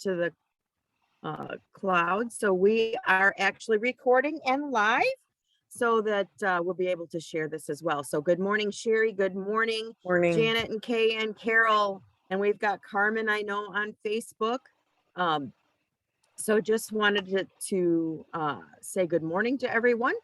to the cloud. So we are actually recording and live so that we'll be able to share this as well. So good morning, Sherry. Good morning, Janet and Kay and Carol. And we've got Carmen, I know, on Facebook. So just wanted to say good morning to everyone.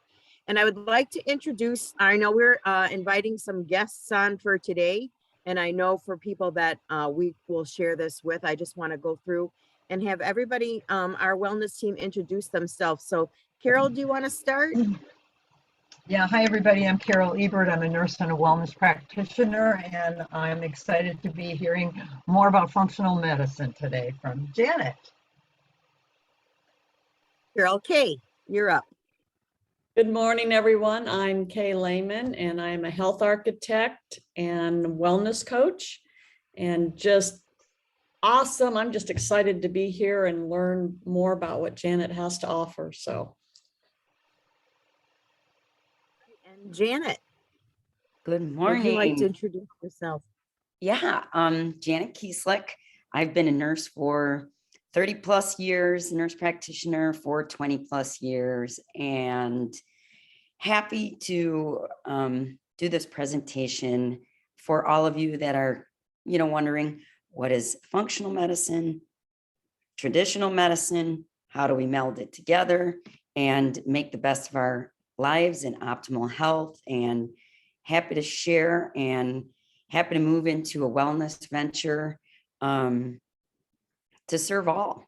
And I would like to introduce, I know we're inviting some guests on for today. And I know for people that we will share this with, I just want to go through and have everybody, our wellness team, introduce themselves. So Carol, do you want to start? Yeah, hi everybody, I'm Carol Ebert. I'm a nurse and a wellness practitioner, and I'm excited to be hearing more about functional medicine today from Janet. Carol, Kay, you're up. Good morning, everyone. I'm Kay Lehman, and I'm a health architect and wellness coach, and just awesome. I'm just excited to be here and learn more about what Janet has to offer. So. And Janet. Good morning. Would you like to introduce yourself? Yeah, Janet Kieslich. I've been a nurse for 30 plus years, nurse practitioner for 20 plus years, and happy to do this presentation for all of you that are, wondering what is functional medicine, traditional medicine, how do we meld it together and make the best of our lives and optimal health, and happy to share and happy to move into a wellness venture to serve all.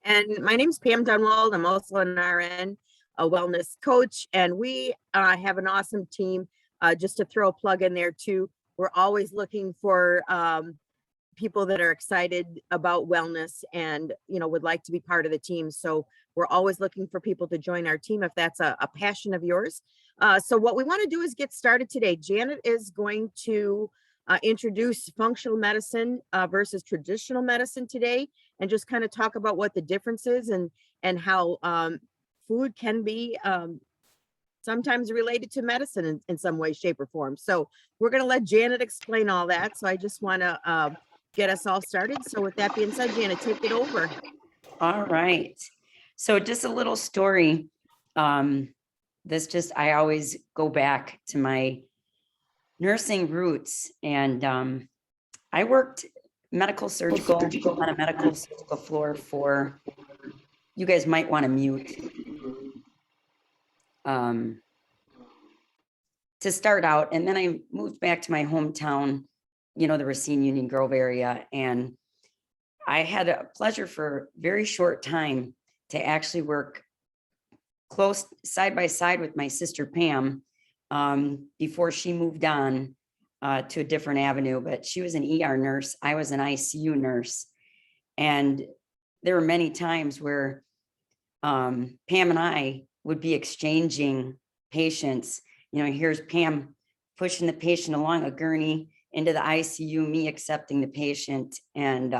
And my name's Pam Dunwald. I'm also an RN, a wellness coach, and we have an awesome team. Just to throw a plug in there too, we're always looking for people that are excited about wellness and would like to be part of the team. So we're always looking for people to join our team if that's a passion of yours. So what we want to do is get started today. Janet is going to introduce functional medicine versus traditional medicine today, and just kind of talk about what the difference is and how food can be sometimes related to medicine in some way, shape, or form. So we're going to let Janet explain all that. So I just want to get us all started. So with that being said, Janet, take it over. All right. So just a little story. I always go back to my nursing roots, and I worked medical surgical on a medical surgical floor for, you guys might want to mute, to start out. And then I moved back to my hometown, the Racine Union Grove area. And I had a pleasure for a very short time to actually work close side by side with my sister Pam before she moved on to a different avenue. But she was an ER nurse. I was an ICU nurse. And there were many times where Pam and I would be exchanging patients. Here's Pam pushing the patient along a gurney into the ICU, me accepting the patient. And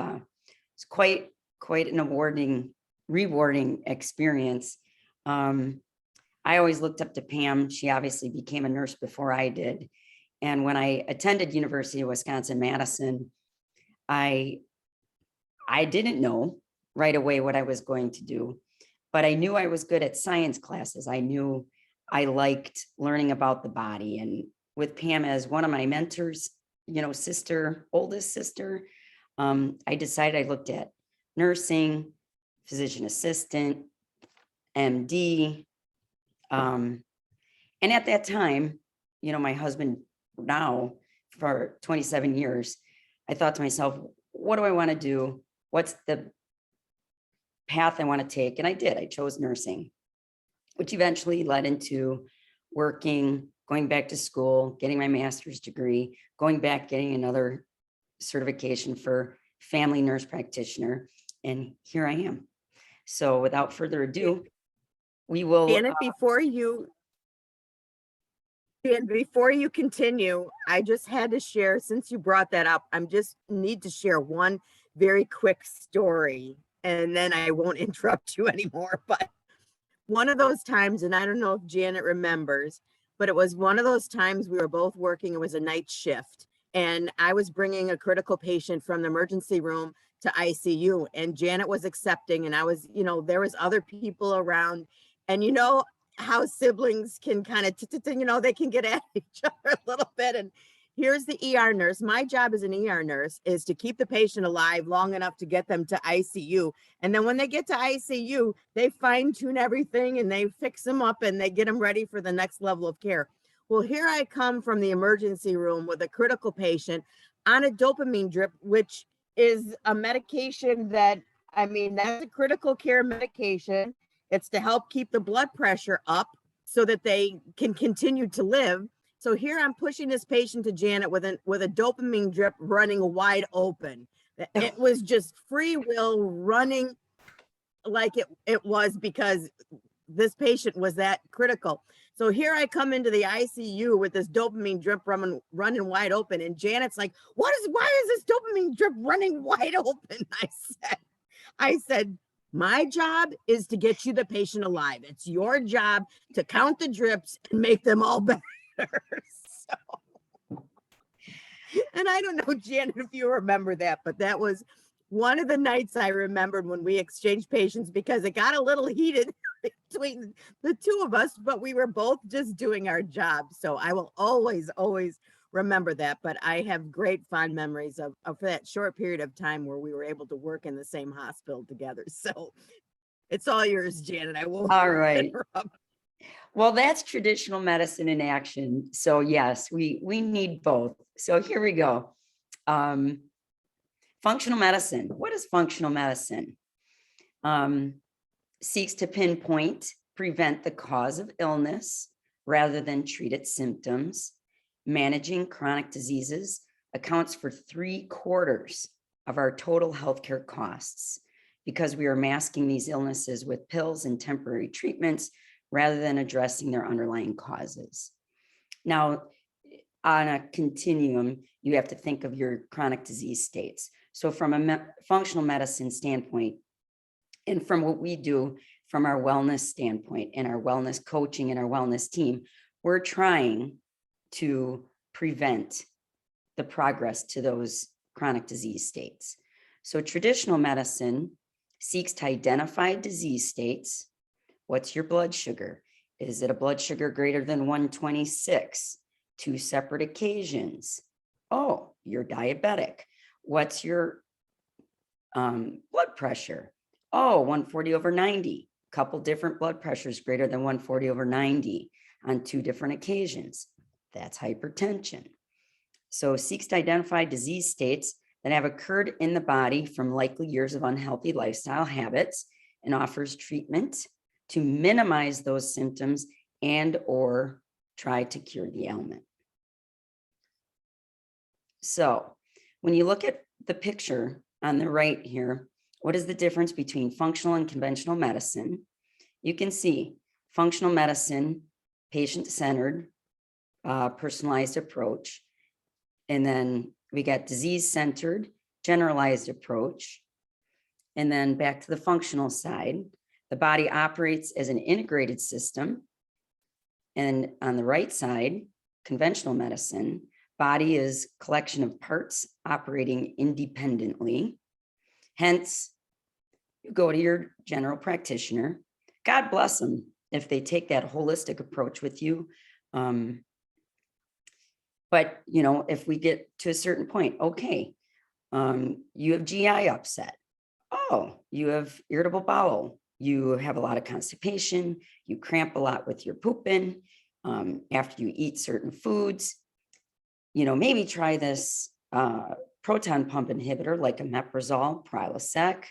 it's quite an rewarding experience. I always looked up to Pam. She obviously became a nurse before I did. And when I attended University of Wisconsin-Madison, I didn't know right away what I was going to do, but I knew I was good at science classes. I knew I liked learning about the body. And with Pam as one of my mentors, oldest sister, I decided I looked at nursing, physician assistant, MD. And at that time, my husband now for 27 years, I thought to myself, what do I want to do? What's the path I want to take? And I did. I chose nursing, which eventually led into working, going back to school, getting my master's degree, going back, getting another certification for family nurse practitioner. And here I am. So without further ado, we will. Janet, before you continue, I just had to share, since you brought that up, need to share one very quick story, and then I won't interrupt you anymore. But one of those times, and I don't know if Janet remembers, but it was one of those times we were both working. It was a night shift, and I was bringing a critical patient from the emergency room to ICU, and Janet was accepting, and I was, there was other people around, and how siblings can kind of, they can get at each other a little bit. And here's the ER nurse. My job as an ER nurse is to keep the patient alive long enough to get them to ICU. And then when they get to ICU, they fine tune everything and they fix them up and they get them ready for the next level of care. Well, here I come from the emergency room with a critical patient on a dopamine drip, which is a medication that, that's a critical care medication. It's to help keep the blood pressure up so that they can continue to live. So here I'm pushing this patient to Janet with a dopamine drip running wide open. It was just free will running like it was, because this patient was that critical. So here I come into the ICU with this dopamine drip running wide open. And Janet's like, why is this dopamine drip running wide open? I said, my job is to get you the patient alive. It's your job to count the drips and make them all better. So, and I don't know, Janet, if you remember that, but that was one of the nights I remembered when we exchanged patients, because it got a little heated between the two of us, but we were both just doing our job. So I will always remember that. But I have great fond memories of that short period of time where we were able to work in the same hospital together. So it's all yours, Janet. I won't. All right. Well, that's traditional medicine in action. So yes, we need both. So here we go. Functional medicine. What is functional medicine? Seeks to pinpoint, prevent the cause of illness rather than treat its symptoms. Managing chronic diseases accounts for 3/4 of our total healthcare costs, because we are masking these illnesses with pills and temporary treatments rather than addressing their underlying causes. Now, on a continuum, you have to think of your chronic disease states. So from a functional medicine standpoint, and from what we do from our wellness standpoint and our wellness coaching and our wellness team, we're trying to prevent the progress to those chronic disease states. So traditional medicine seeks to identify disease states. What's your blood sugar? Is it a blood sugar greater than 126? 2 separate occasions. Oh, you're diabetic. What's your blood pressure? Oh, 140/90. Couple different blood pressures greater than 140/90 on 2 different occasions. That's hypertension. So seeks to identify disease states that have occurred in the body from likely years of unhealthy lifestyle habits, and offers treatment to minimize those symptoms and or try to cure the ailment. So when you look at the picture on the right here, what is the difference between functional and conventional medicine? You can see functional medicine, patient-centered, personalized approach. And then we got disease-centered, generalized approach. And then back to the functional side, the body operates as an integrated system. And on the right side, conventional medicine, body is a collection of parts operating independently. Hence, you go to your general practitioner. God bless them if they take that holistic approach with you. But, if we get to a certain point, okay, you have GI upset. Oh, you have irritable bowel. You have a lot of constipation. You cramp a lot with your pooping after you eat certain foods. Maybe try this proton pump inhibitor like omeprazole, Prilosec,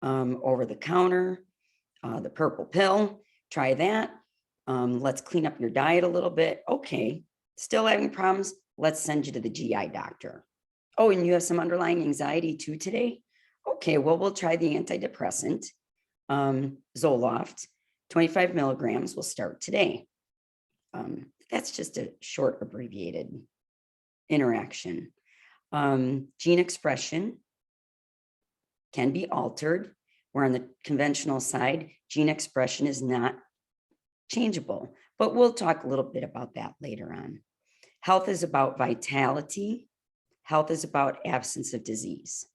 over the counter, the purple pill. Try that. Let's clean up your diet a little bit. Okay, still having problems? Let's send you to the GI doctor. Oh, and you have some underlying anxiety too today? Okay, well, we'll try the antidepressant, Zoloft, 25 milligrams. We'll start today. That's just a short abbreviated interaction. Gene expression can be altered, where on the conventional side, gene expression is not changeable, but we'll talk a little bit about that later on. Health is about vitality, health is about absence of disease.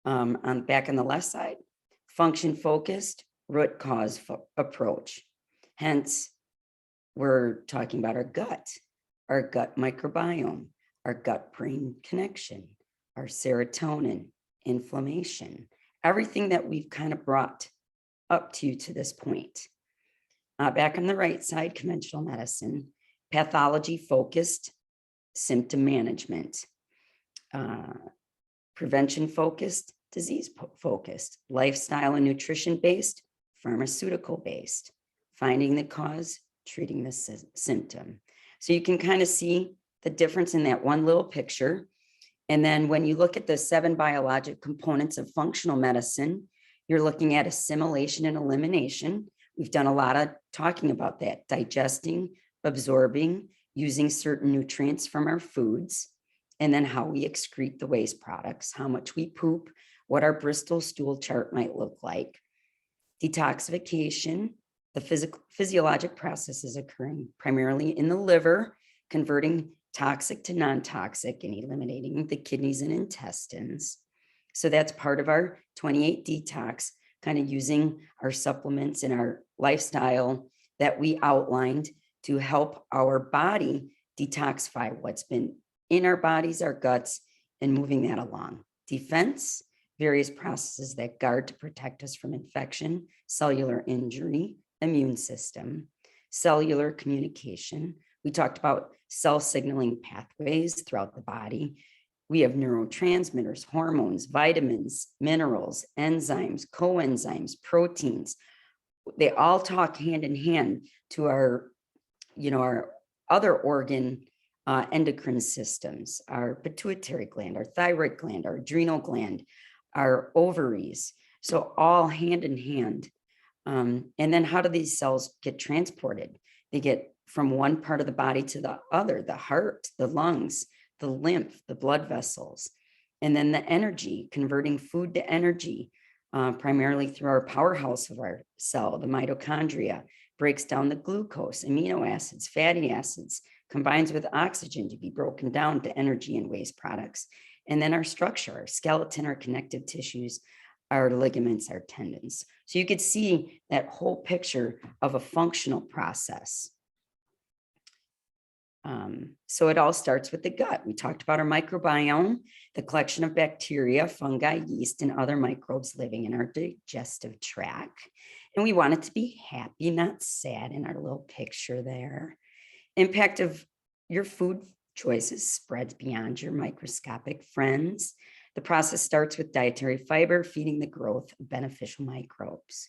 Back on the left side, function-focused, root cause approach. Hence, we're talking about our gut microbiome, our gut-brain connection, our serotonin, inflammation, everything that we've kind of brought up to this point. Back on the right side, conventional medicine, pathology-focused, symptom management, prevention-focused, disease-focused, lifestyle and nutrition-based, pharmaceutical-based, finding the cause, treating the symptom. So you can kind of see the difference in that one little picture. And then when you look at the 7 biologic components of functional medicine, you're looking at assimilation and elimination. We've done a lot of talking about that, digesting, absorbing, using certain nutrients from our foods, and then how we excrete the waste products, how much we poop, what our Bristol stool chart might look like. Detoxification, the physiologic processes occurring primarily in the liver, converting toxic to non-toxic and eliminating the kidneys and intestines. So that's part of our 28 detox, kind of using our supplements and our lifestyle that we outlined to help our body detoxify what's been in our bodies, our guts, and moving that along. Defense, various processes that guard to protect us from infection, cellular injury, immune system, cellular communication. We talked about cell signaling pathways throughout the body. We have neurotransmitters, hormones, vitamins, minerals, enzymes, coenzymes, proteins. They all talk hand in hand to our other organ endocrine systems, our pituitary gland, our thyroid gland, our adrenal gland, our ovaries. So all hand in hand. And then how do these cells get transported? They get from one part of the body to the other, the heart, the lungs, the lymph, the blood vessels, and then the energy, converting food to energy, primarily through our powerhouse of our cell, the mitochondria, breaks down the glucose, amino acids, fatty acids, combines with oxygen to be broken down to energy and waste products. And then our structure, our skeleton, our connective tissues, our ligaments, our tendons. So you could see that whole picture of a functional process. So it all starts with the gut. We talked about our microbiome, the collection of bacteria, fungi, yeast, and other microbes living in our digestive tract. And we want it to be happy, not sad in our little picture there. Impact of your food choices spreads beyond your microscopic friends. The process starts with dietary fiber, feeding the growth of beneficial microbes.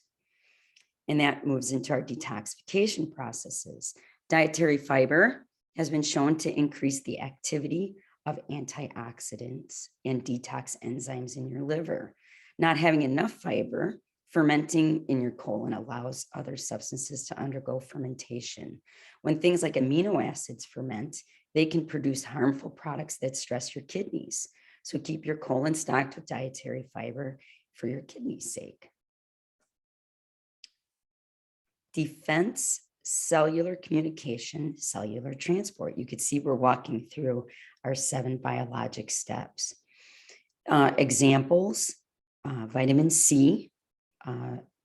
And that moves into our detoxification processes. Dietary fiber has been shown to increase the activity of antioxidants and detox enzymes in your liver. Not having enough fiber, fermenting in your colon allows other substances to undergo fermentation. When things like amino acids ferment, they can produce harmful products that stress your kidneys. So keep your colon stocked with dietary fiber for your kidneys' sake. Defense, cellular communication, cellular transport. You could see we're walking through our 7 biologic steps. Examples, vitamin C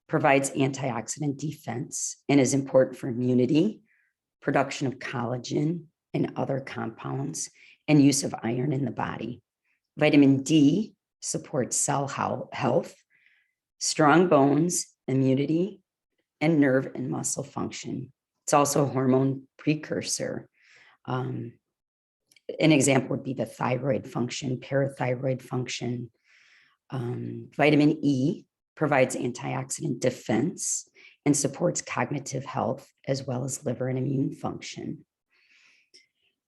provides antioxidant defense and is important for immunity, production of collagen and other compounds, and use of iron in the body. Vitamin D supports cell health, strong bones, immunity, and nerve and muscle function. It's also a hormone precursor. An example would be the thyroid function, parathyroid function. Vitamin E provides antioxidant defense and supports cognitive health as well as liver and immune function.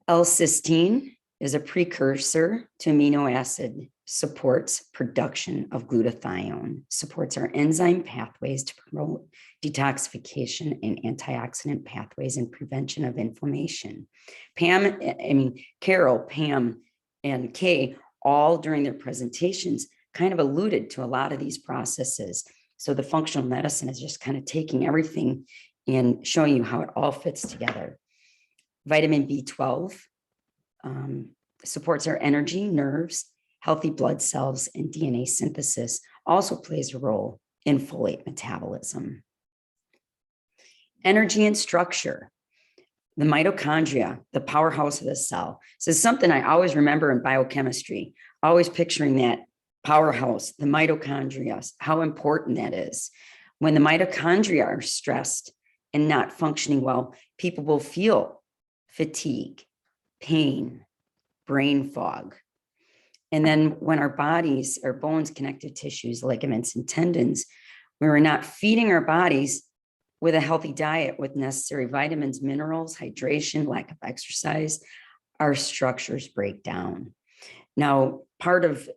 L-cysteine is a precursor to amino acid, supports production of glutathione, supports our enzyme pathways to promote detoxification and antioxidant pathways and prevention of inflammation. Carol, Pam, and Kay, all during their presentations kind of alluded to a lot of these processes. So the functional medicine is just kind of taking everything and showing you how it all fits together. Vitamin B12 supports our energy, nerves, healthy blood cells, and DNA synthesis. Also plays a role in folate metabolism. Energy and structure. The mitochondria, the powerhouse of the cell. So it's something I always remember in biochemistry, always picturing that powerhouse, the mitochondria, how important that is. When the mitochondria are stressed and not functioning well, people will feel fatigue, pain, brain fog. And then when our bodies, our bones, connective tissues, ligaments, and tendons, when we're not feeding our bodies with a healthy diet with necessary vitamins, minerals, hydration, lack of exercise, our structures break down. Now, part of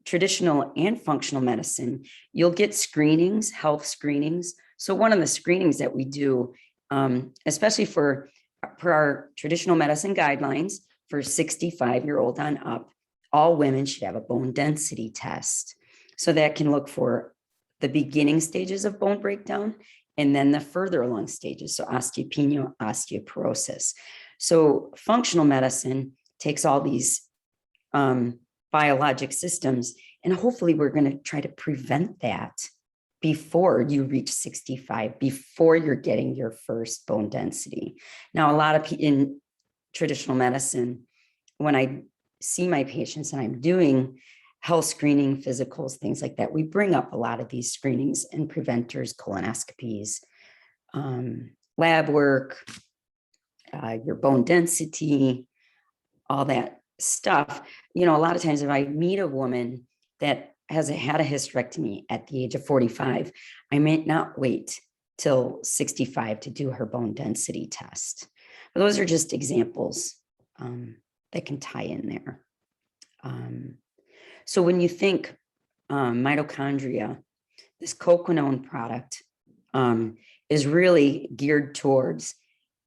traditional and functional medicine, you'll get screenings, health screenings. So one of the screenings that we do, especially for our traditional medicine guidelines for 65-year-old on up, all women should have a bone density test. So that can look for the beginning stages of bone breakdown and then the further along stages, so osteopenia, osteoporosis. So functional medicine takes all these biologic systems, and hopefully we're going to try to prevent that before you reach 65, before you're getting your first bone density. Now, a lot of in traditional medicine, when I see my patients and I'm doing health screening, physicals, things like that, we bring up a lot of these screenings and preventers, colonoscopies, lab work, your bone density, all that stuff. You know, a lot of times if I meet a woman that has had a hysterectomy at the age of 45, I may not wait till 65 to do her bone density test. But those are just examples that can tie in there. So when you think mitochondria, this coquinone product is really geared towards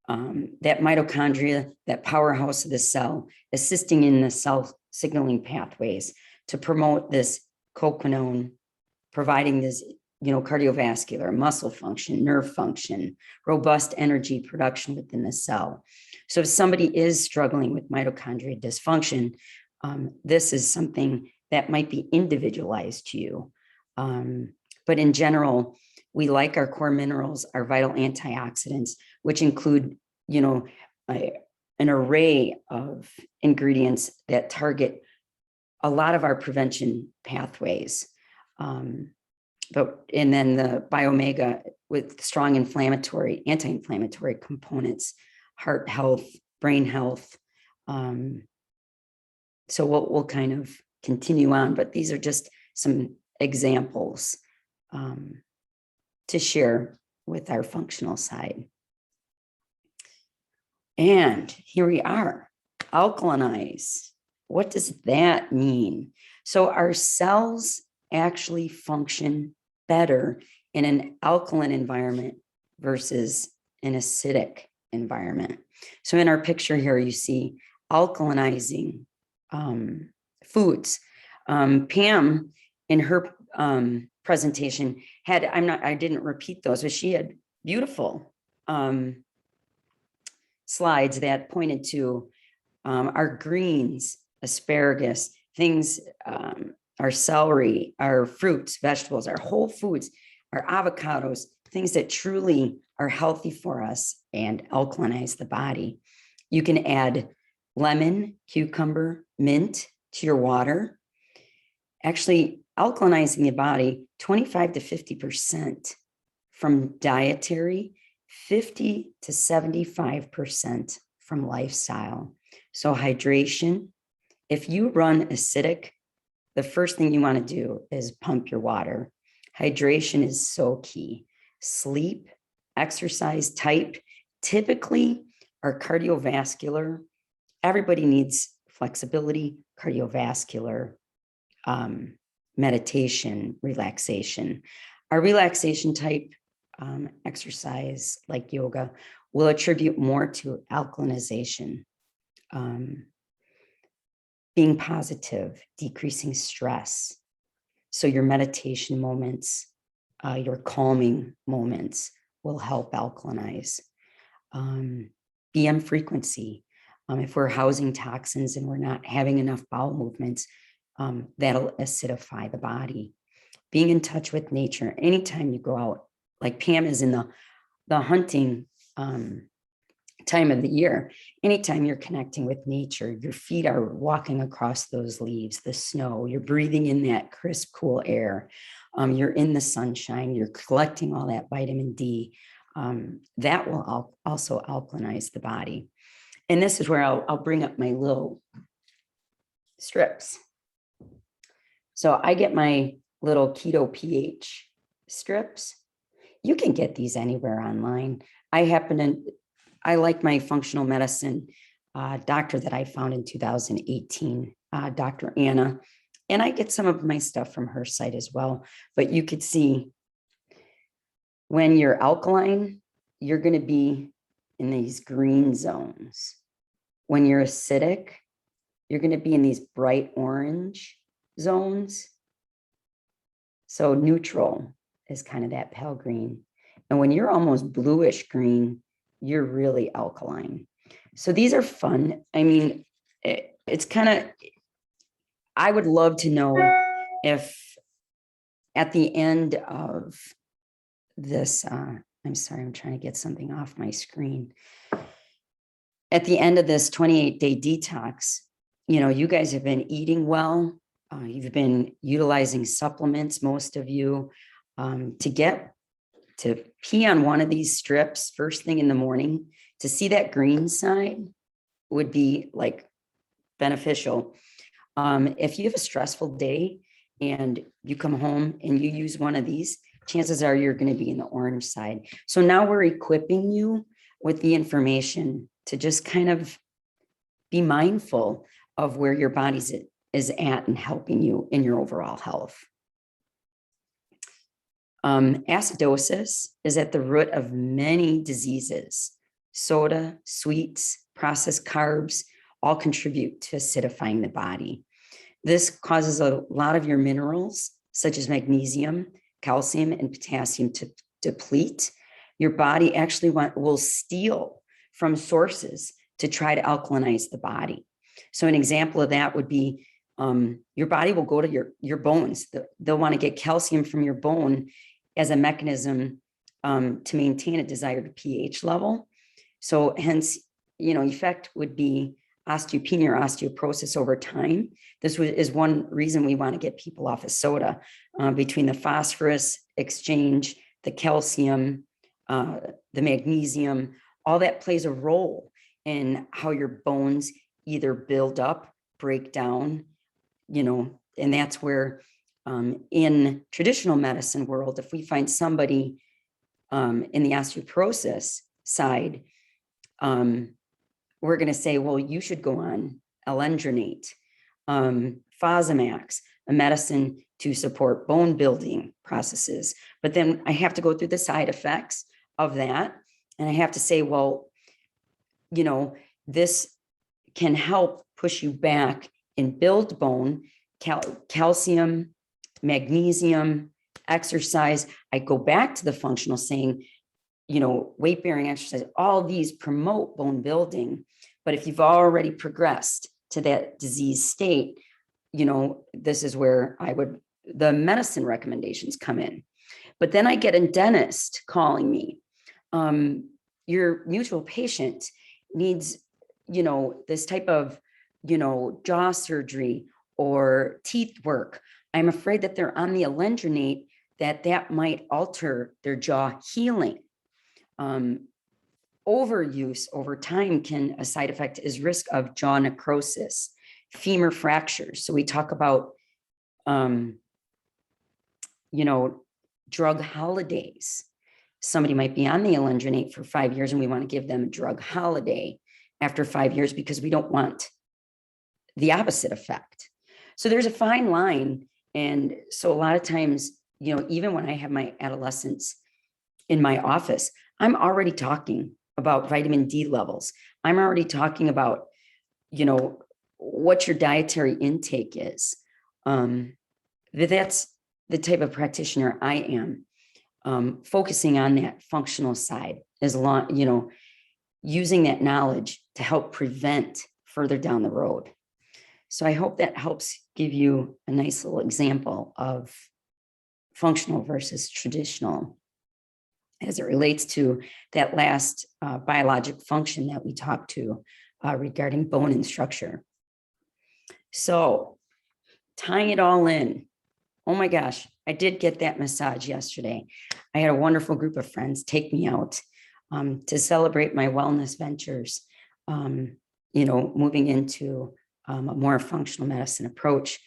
that mitochondria, that powerhouse of the cell, assisting in the cell signaling pathways to promote this coquinone, providing this, cardiovascular, muscle function, nerve function, robust energy production within the cell. So if somebody is struggling with mitochondria dysfunction, this is something that might be individualized to you. But in general, we like our core minerals, our vital antioxidants, which include, an array of ingredients that target a lot of our prevention pathways. And then the Biomega with strong anti-inflammatory components, heart health, brain health. So we'll kind of continue on, but these are just some examples to share with our functional side. And here we are, alkalinize. What does that mean? So our cells actually function better in an alkaline environment versus an acidic environment. So in our picture here, you see alkalinizing foods. Pam, in her presentation, I didn't repeat those, but she had beautiful slides that pointed to our greens, asparagus, things, our celery, our fruits, vegetables, our whole foods, our avocados, things that truly are healthy for us and alkalinize the body. You can add lemon, cucumber, mint to your water. Actually, alkalinizing the body 25 to 50% from dietary, 50 to 75% from lifestyle. So hydration, if you run acidic, the first thing you want to do is pump your water. Hydration is so key. Sleep, exercise type, typically our cardiovascular, everybody needs flexibility, cardiovascular, meditation, relaxation. Our relaxation type exercise like yoga will attribute more to alkalinization, being positive, decreasing stress. So your meditation moments, your calming moments will help alkalinize. BM frequency, If we're housing toxins and we're not having enough bowel movements, that'll acidify the body. Being in touch with nature, anytime you go out, like Pam is in the hunting time of the year, anytime you're connecting with nature, your feet are walking across those leaves, the snow, you're breathing in that crisp, cool air, you're in the sunshine, you're collecting all that vitamin D, that will also alkalinize the body. And this is where I'll bring up my little strips. So I get my little keto pH strips. You can get these anywhere online. I like my functional medicine doctor that I found in 2018, Dr. Anna, and I get some of my stuff from her site as well. But you could see when you're alkaline, you're going to be in these green zones. When you're acidic, you're going to be in these bright orange zones. So neutral is kind of that pale green. And when you're almost bluish green, you're really alkaline. So these are fun. I mean, it's kind of, I would love to know if at the end of this, I'm sorry, I'm trying to get something off my screen. At the end of this 28-day detox, you know, you guys have been eating well. You've been utilizing supplements, most of you, to pee on one of these strips first thing in the morning, to see that green side would be like beneficial. If you have a stressful day and you come home and you use one of these, chances are you're going to be in the orange side. So now we're equipping you with the information to just kind of be mindful of where your body is at and helping you in your overall health. Acidosis is at the root of many diseases. Soda, sweets, processed carbs all contribute to acidifying the body. This causes a lot of your minerals, such as magnesium, calcium, and potassium, to deplete. Your body actually will steal from sources to try to alkalinize the body. So an example of that would be your body will go to your bones. They'll want to get calcium from your bone as a mechanism to maintain a desired pH level. So hence, you know, effect would be osteopenia or osteoporosis over time. This is one reason we want to get people off of soda. Between the phosphorus exchange, the calcium, the magnesium, all that plays a role in how your bones either build up, break down, you know, and that's where in traditional medicine world, if we find somebody in the osteoporosis side, we're going to say, well, you should go on alendronate, Fosamax, a medicine to support bone building processes. But then I have to go through the side effects of that. And I have to say, well, you know, this can help push you back and build bone, calcium, magnesium, exercise. I go back to the functional saying, you know, weight bearing exercise, all these promote bone building. But if you've already progressed to that disease state, you know, this is where the medicine recommendations come in. But then I get a dentist calling me. Your mutual patient needs, you know, this type of, you know, jaw surgery or teeth work. I'm afraid that they're on the alendronate, that might alter their jaw healing. Overuse over time a side effect is risk of jaw necrosis, femur fractures. So we talk about, you know, drug holidays. Somebody might be on the alendronate for 5 years and we want to give them a drug holiday after 5 years because we don't want the opposite effect. So there's a fine line. And so a lot of times, you know, even when I have my adolescents in my office, I'm already talking about vitamin D levels. I'm already talking about, you know, what your dietary intake is. That's the type of practitioner I am, focusing on that functional side as long, you know, using that knowledge to help prevent further down the road. So I hope that helps give you a nice little example of functional versus traditional as it relates to that last biologic function that we talked to regarding bone and structure. So tying it all in, oh my gosh, I did get that massage yesterday. I had a wonderful group of friends take me out to celebrate my wellness ventures, moving into a more functional medicine approach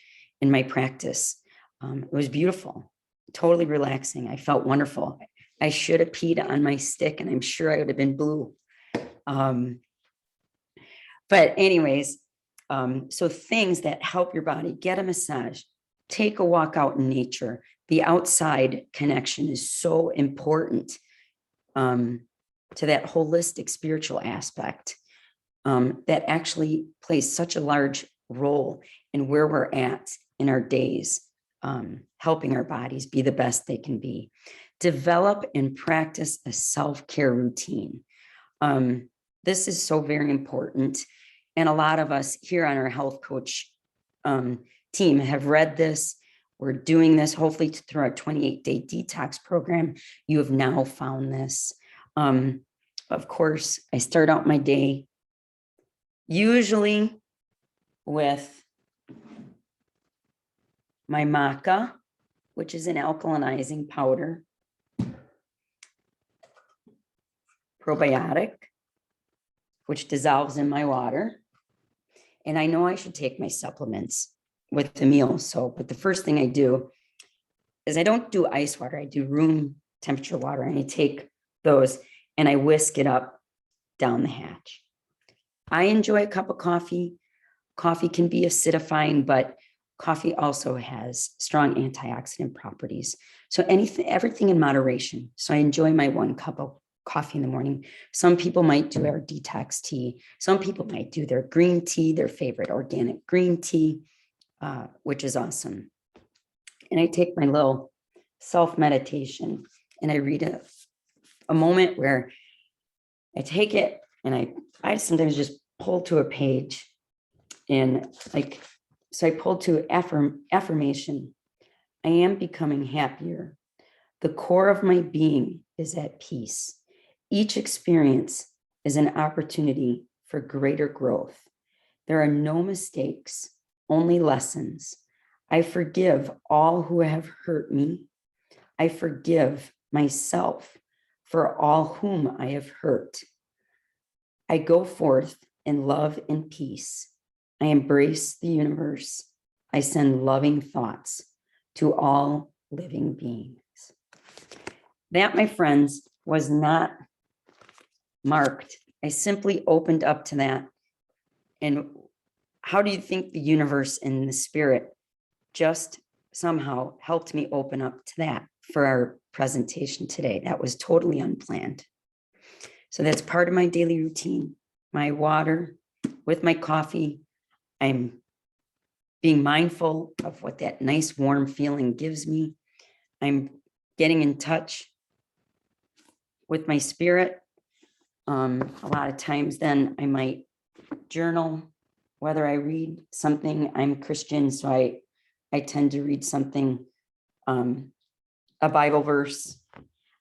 in my practice. It was beautiful, totally relaxing. I felt wonderful. I should have peed on my stick and I'm sure I would have been blue. But anyways, so things that help your body: get a massage, take a walk out in nature. The outside connection is so important to that holistic spiritual aspect that actually plays such a large role in where we're at in our days, helping our bodies be the best they can be. Develop and practice a self-care routine. This is so very important. And a lot of us here on our health coach team have read this. We're doing this hopefully through our 28-day detox program. You have now found this. Of course, I start out my day usually with my maca, which is an alkalinizing powder, probiotic, which dissolves in my water. And I know I should take my supplements with the meal. But the first thing I do is I don't do ice water. I do room temperature water, and I take those and I whisk it up down the hatch. I enjoy a cup of coffee. Coffee can be acidifying, but coffee also has strong antioxidant properties. So everything in moderation. So I enjoy my 1 cup of coffee in the morning. Some people might do our detox tea. Some people might do their green tea, their favorite organic green tea, which is awesome. And I take my little self-meditation and I read a moment where I take it and I sometimes just pull to a page and so I pulled to affirmation. I am becoming happier. The core of my being is at peace. Each experience is an opportunity for greater growth. There are no mistakes, only lessons. I forgive all who have hurt me. I forgive myself for all whom I have hurt. I go forth in love and peace. I embrace the universe. I send loving thoughts to all living beings. That, my friends, was not marked. I simply opened up to that. And how do you think the universe and the spirit just somehow helped me open up to that for our presentation today? That was totally unplanned. So that's part of my daily routine. My water with my coffee. I'm being mindful of what that nice warm feeling gives me. I'm getting in touch with my spirit. A lot of times then I might journal, whether I read something. I'm Christian, so I tend to read something, a Bible verse.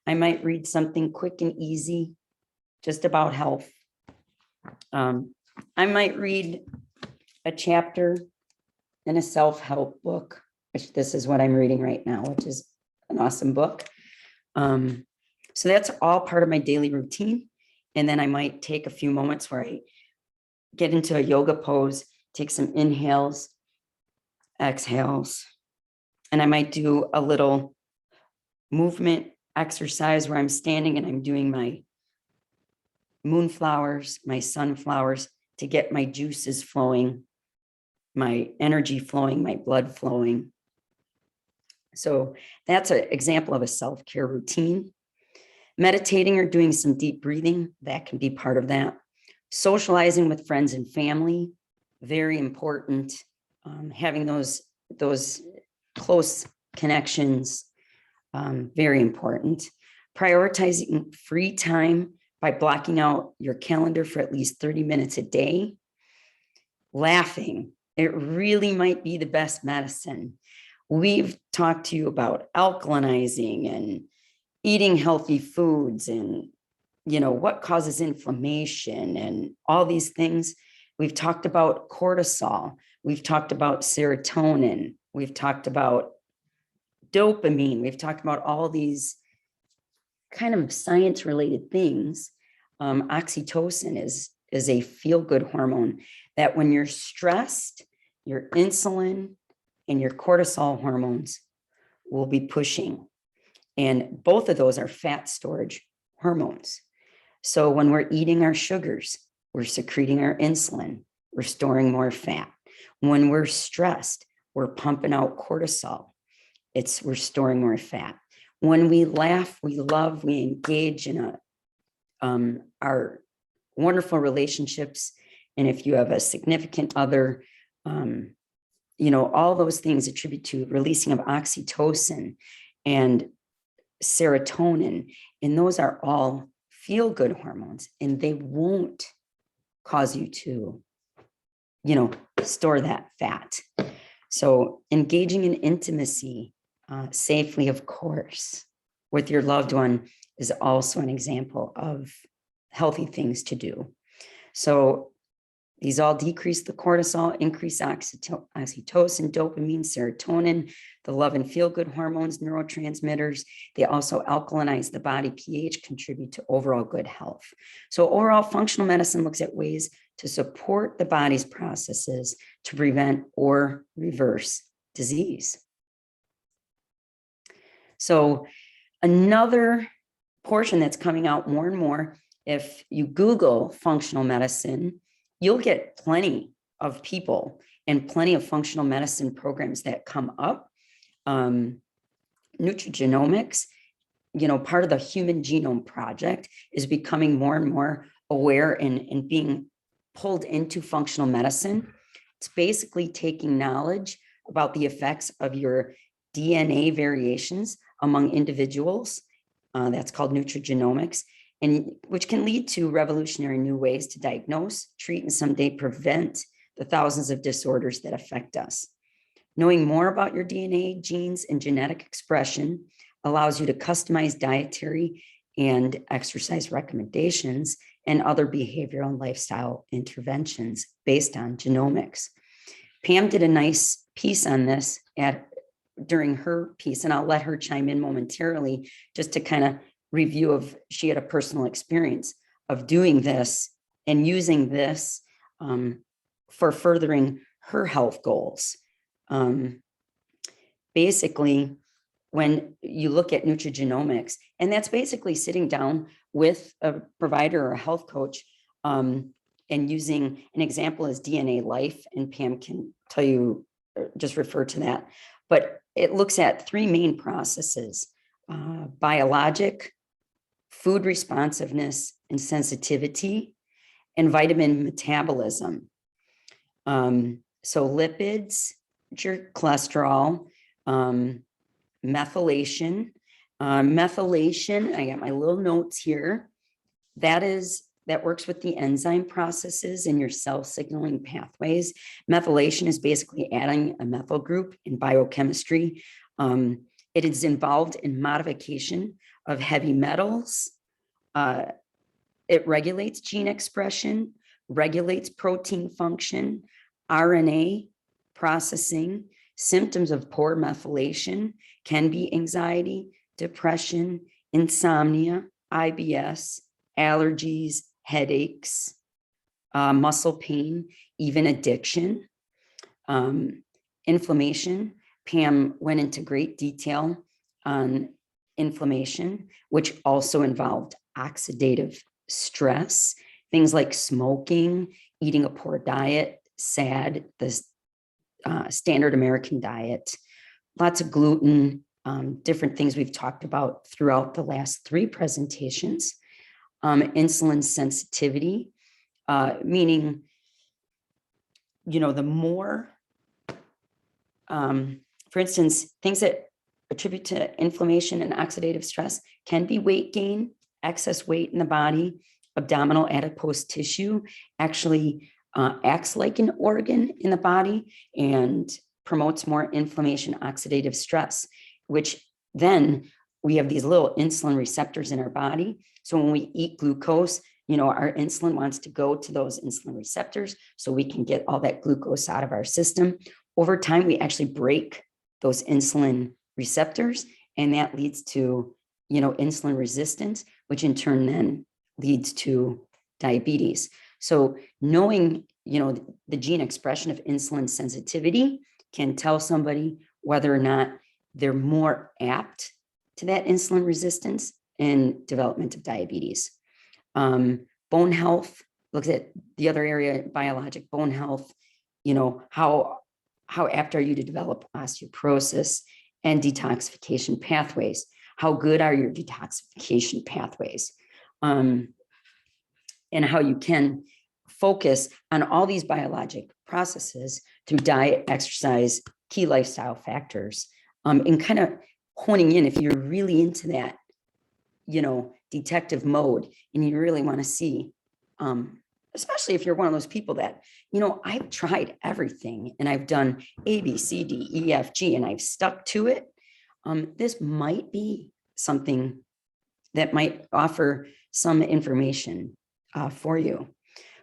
I might read something quick and easy, just about health. I might read a chapter in a self-help book, which this is what I'm reading right now, which is an awesome book. So that's all part of my daily routine. And then I might take a few moments where I get into a yoga pose, take some inhales, exhales, and I might do a little movement exercise where I'm standing and I'm doing my moonflowers, my sunflowers to get my juices flowing, my energy flowing, my blood flowing. So that's an example of a self-care routine. Meditating or doing some deep breathing, that can be part of that. Socializing with friends and family, very important. Having those close connections, very important. Prioritizing free time by blocking out your calendar for at least 30 minutes a day. Laughing, it really might be the best medicine. We've talked to you about alkalinizing and eating healthy foods and, what causes inflammation and all these things. We've talked about cortisol. We've talked about serotonin. We've talked about dopamine. We've talked about all these kind of science-related things. Oxytocin is a feel-good hormone that when you're stressed, your insulin and your cortisol hormones will be pushing. And both of those are fat storage hormones. So when we're eating our sugars, we're secreting our insulin, we're storing more fat. When we're stressed, we're pumping out cortisol. We're storing more fat. When we laugh, we love, we engage in our wonderful relationships. And if you have a significant other, all those things attribute to releasing of oxytocin and serotonin. And those are all feel-good hormones, and they won't cause you to, store that fat. So engaging in intimacy safely, of course, with your loved one is also an example of healthy things to do. So these all decrease the cortisol, increase oxytocin, dopamine, serotonin, the love and feel-good hormones, neurotransmitters. They also alkalinize the body pH, contribute to overall good health. So overall, functional medicine looks at ways to support the body's processes to prevent or reverse disease. So another portion that's coming out more and more, if you Google functional medicine, you'll get plenty of people and plenty of functional medicine programs that come up. Nutrigenomics, part of the Human Genome Project, is becoming more and more aware and being pulled into functional medicine. It's basically taking knowledge about the effects of your DNA variations among individuals. That's called nutrigenomics, and which can lead to revolutionary new ways to diagnose, treat, and someday prevent the thousands of disorders that affect us. Knowing more about your DNA, genes, and genetic expression allows you to customize dietary and exercise recommendations and other behavioral and lifestyle interventions based on genomics. Pam did a nice piece on this during her piece, and I'll let her chime in momentarily just to kind of review of, she had a personal experience of doing this and using this for furthering her health goals. Basically, when you look at nutrigenomics, and that's basically sitting down with a provider or a health coach and using an example as DNA Life, and Pam can tell you, just refer to that. But it looks at three main processes: biologic, food responsiveness and sensitivity, and vitamin metabolism. So lipids, your cholesterol, methylation. Methylation, I got my little notes here. That works with the enzyme processes in your cell signaling pathways. Methylation is basically adding a methyl group in biochemistry. It is involved in modification of heavy metals. It regulates gene expression, regulates protein function, RNA processing. Symptoms of poor methylation can be anxiety, depression, insomnia, IBS, allergies, headaches, muscle pain, even addiction, inflammation. Pam went into great detail on inflammation, which also involved oxidative stress, things like smoking, eating a poor diet, SAD, the standard American diet, lots of gluten, different things we've talked about throughout the last three presentations. Insulin sensitivity, meaning, the more, for instance, things that attribute to inflammation and oxidative stress can be weight gain, excess weight in the body, abdominal adipose tissue actually acts like an organ in the body and promotes more inflammation, oxidative stress, which then we have these little insulin receptors in our body. So when we eat glucose, our insulin wants to go to those insulin receptors so we can get all that glucose out of our system. Over time, we actually break those insulin receptors, and that leads to, insulin resistance, which in turn then leads to diabetes. So knowing, the gene expression of insulin sensitivity can tell somebody whether or not they're more apt to that insulin resistance and development of diabetes. Bone health, looks at the other area, biologic bone health, how apt are you to develop osteoporosis and detoxification pathways? How good are your detoxification pathways? And how you can focus on all these biologic processes through diet, exercise, key lifestyle factors, and kind of honing in if you're really into that, detective mode, and you really want to see, especially if you're one of those people that, I've tried everything and I've done A, B, C, D, E, F, G, and I've stuck to it. This might be something that might offer some information for you.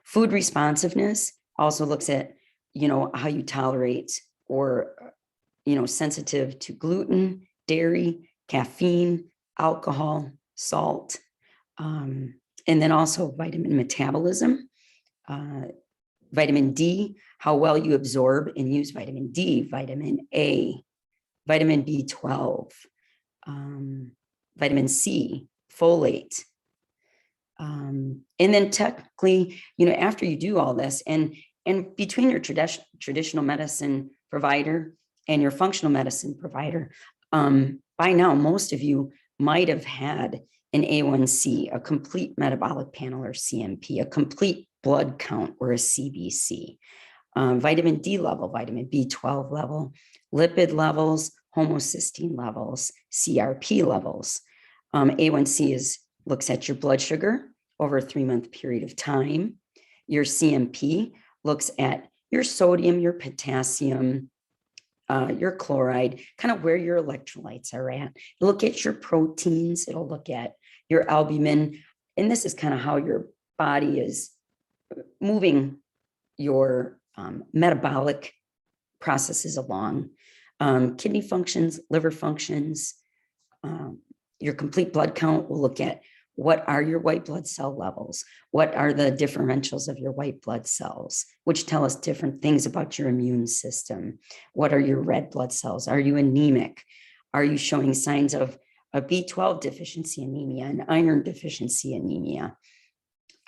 Food responsiveness also looks at, how you tolerate or, sensitive to gluten, dairy, caffeine, alcohol, salt, and then also vitamin metabolism, vitamin D, how well you absorb and use vitamin D, vitamin A, vitamin B12, vitamin C, folate. And then technically, after you do all this and between your traditional medicine provider and your functional medicine provider, by now, most of you might have had an A1C, a complete metabolic panel or CMP, a complete blood count or a CBC, vitamin D level, vitamin B12 level, lipid levels, homocysteine levels, CRP levels. A1C looks at your blood sugar over a 3-month period of time. Your CMP looks at your sodium, your potassium, your chloride, kind of where your electrolytes are at. Look at your proteins. It'll look at your albumin. And this is kind of how your body is moving your metabolic processes along. Kidney functions, liver functions, your complete blood count will look at what are your white blood cell levels? What are the differentials of your white blood cells, which tell us different things about your immune system? What are your red blood cells? Are you anemic? Are you showing signs of a B12 deficiency anemia, an iron deficiency anemia?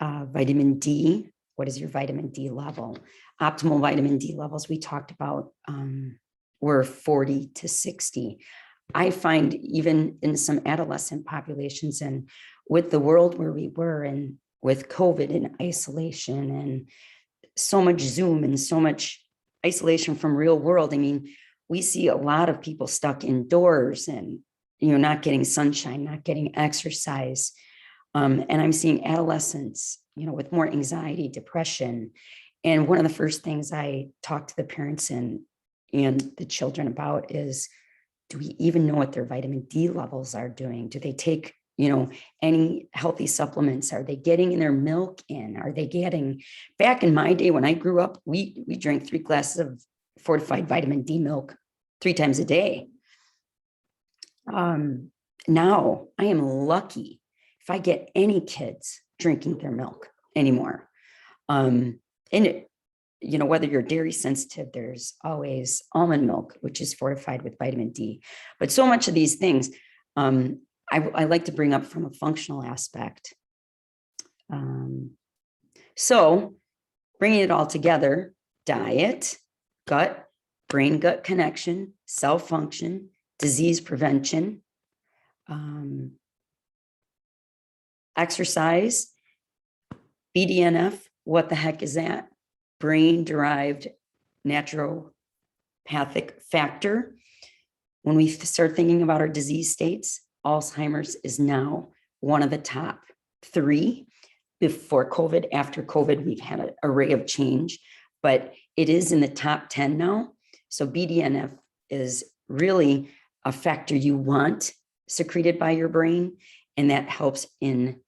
Vitamin D, what is your vitamin D level? Optimal vitamin D levels we talked about were 40 to 60. I find even in some adolescent populations and with the world where we were and with COVID and isolation and so much Zoom and so much isolation from real world, I mean, we see a lot of people stuck indoors and, not getting sunshine, not getting exercise. And I'm seeing adolescents, with more anxiety, depression. And one of the first things I talk to the parents and the children about is, do we even know what their vitamin D levels are doing? Do they take, any healthy supplements? Are they getting their milk in? Are they getting, back in my day when I grew up, we drank 3 glasses of fortified vitamin D milk 3 times a day. Now I am lucky if I get any kids drinking their milk anymore. And whether you're dairy sensitive, there's always almond milk, which is fortified with vitamin D. But so much of these things, I like to bring up from a functional aspect. So bringing it all together, diet, gut, brain-gut connection, cell function, disease prevention, exercise, BDNF, what the heck is that? Brain-derived naturopathic factor. When we start thinking about our disease states, Alzheimer's is now one of the top 3 before COVID. After COVID, we've had an array of change, but it is in the top 10 now. So BDNF is really a factor you want secreted by your brain, and that helps in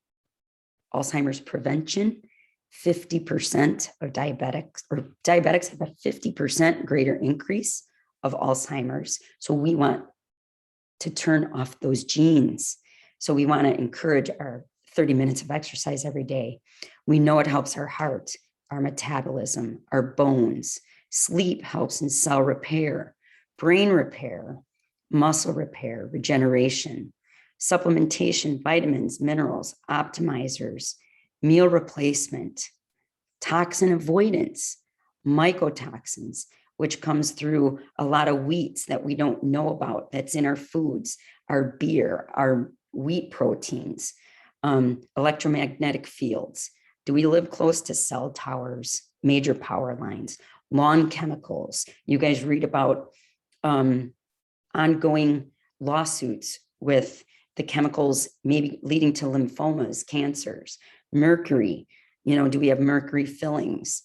Alzheimer's prevention. 50% of diabetics have a 50% greater increase of Alzheimer's. So we want to turn off those genes. So we want to encourage our 30 minutes of exercise every day. We know it helps our heart, our metabolism, our bones. Sleep helps in cell repair, brain repair, muscle repair, regeneration, supplementation, vitamins, minerals, optimizers, meal replacement, toxin avoidance, mycotoxins, which comes through a lot of wheats that we don't know about, that's in our foods, our beer, our wheat proteins, electromagnetic fields. Do we live close to cell towers, major power lines, lawn chemicals? You guys read about ongoing lawsuits with the chemicals maybe leading to lymphomas, cancers, mercury. Do we have mercury fillings?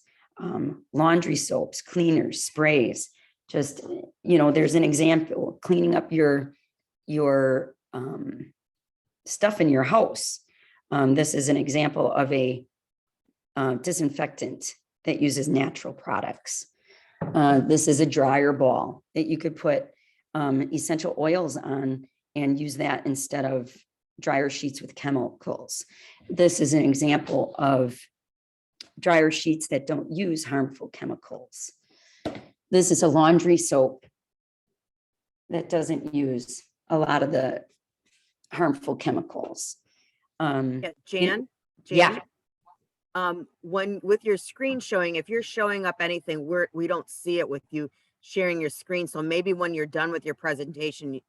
Laundry soaps, cleaners, sprays. Just, there's an example, cleaning up your stuff in your house. This is an example of a disinfectant that uses natural products. This is a dryer ball that you could put essential oils on and use that instead of dryer sheets with chemicals. This is an example of dryer sheets that don't use harmful chemicals. This is a laundry soap that doesn't use a lot of the harmful chemicals. Jan? Yeah. When with your screen showing, if you're showing up anything, we don't see it with you sharing your screen. So maybe when you're done with your presentation,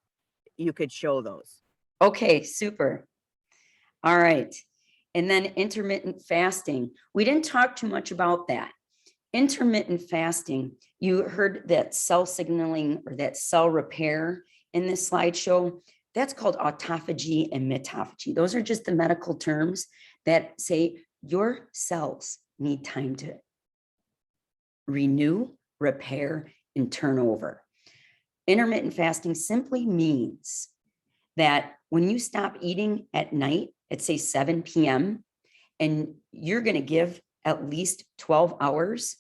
you could show those. Okay, super. All right. And then intermittent fasting. We didn't talk too much about that. Intermittent fasting, you heard that cell signaling or that cell repair in this slideshow. That's called autophagy and mitophagy. Those are just the medical terms that say your cells need time to renew, repair, and turn over. Intermittent fasting simply means that when you stop eating at night at say 7 p.m. and you're going to give at least 12 hours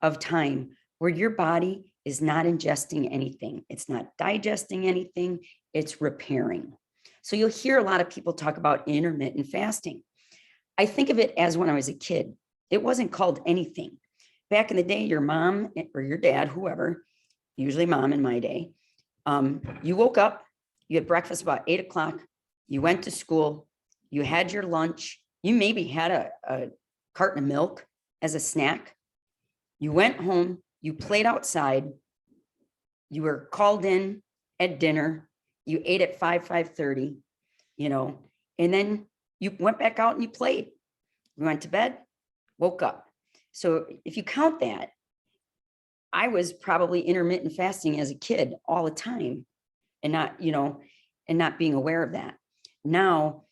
of time where your body is not ingesting anything. It's not digesting anything. It's repairing. So you'll hear a lot of people talk about intermittent fasting. I think of it as when I was a kid. It wasn't called anything. Back in the day, your mom or your dad, whoever, usually mom in my day, you woke up, you had breakfast about 8 o'clock, you went to school, you had your lunch, you maybe had a carton of milk as a snack. You went home, you played outside, you were called in at dinner, you ate at 5:30, and then you went back out and you played. You went to bed, woke up. So if you count that, I was probably intermittent fasting as a kid all the time and not being aware of that. Now,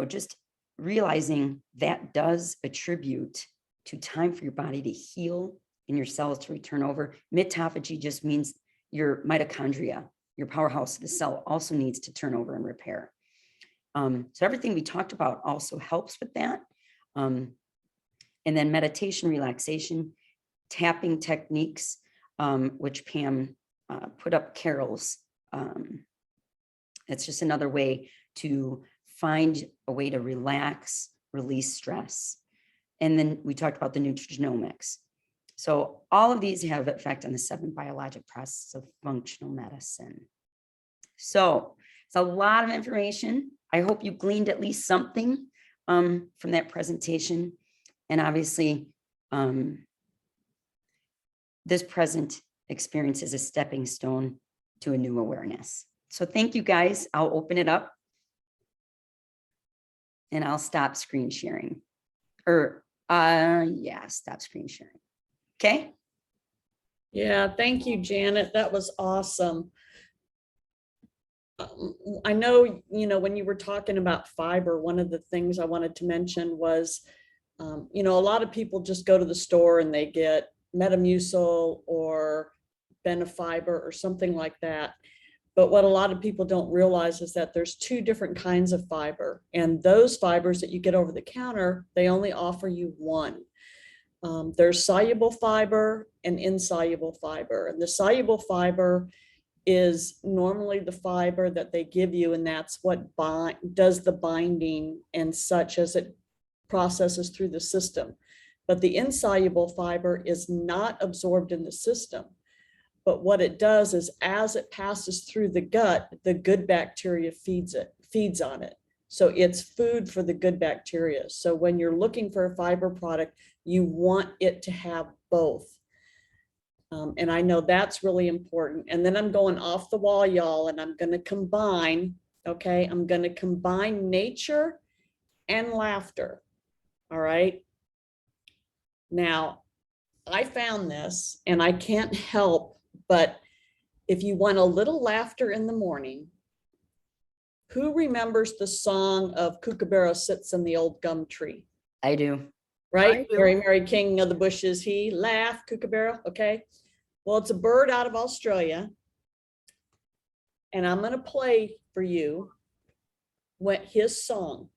just realizing that does attribute to time for your body to heal and your cells to return over. Mitophagy just means your mitochondria, your powerhouse of the cell, also needs to turn over and repair. So everything we talked about also helps with that. And then meditation, relaxation, tapping techniques, which Pam put up Carol's. It's just another way to find a way to relax, release stress. And then we talked about the nutrigenomics. So all of these have effect on the 7 biologic processes of functional medicine. So it's a lot of information. I hope you gleaned at least something from that presentation. And obviously, this present experience is a stepping stone to a new awareness. So thank you guys. I'll open it up and I'll stop screen sharing. Stop screen sharing. Okay. Yeah, thank you, Janet. That was awesome. I know, when you were talking about fiber, one of the things I wanted to mention was, a lot of people just go to the store and they get Metamucil or Benefiber or something like that. But what a lot of people don't realize is that there's two different kinds of fiber, and those fibers that you get over the counter, they only offer you one. There's soluble fiber and insoluble fiber, and the soluble fiber is normally the fiber that they give you, and that's what does the binding and such as it processes through the system. But the insoluble fiber is not absorbed in the system. But what it does is, as it passes through the gut, the good bacteria feeds on it. So it's food for the good bacteria. So when you're looking for a fiber product, you want it to have both. And I know that's really important. And then I'm going off the wall, y'all, and I'm going to combine, okay? I'm going to combine nature and laughter. All right. Now, I found this, and I can't help, but if you want a little laughter in the morning, who remembers the song of Kookaburra Sits in the Old Gum Tree? I do. Right? I do. Mary, Mary, King of the Bushes, he laughed, Kookaburra. Okay. Well, it's a bird out of Australia. And I'm going to play for you his song.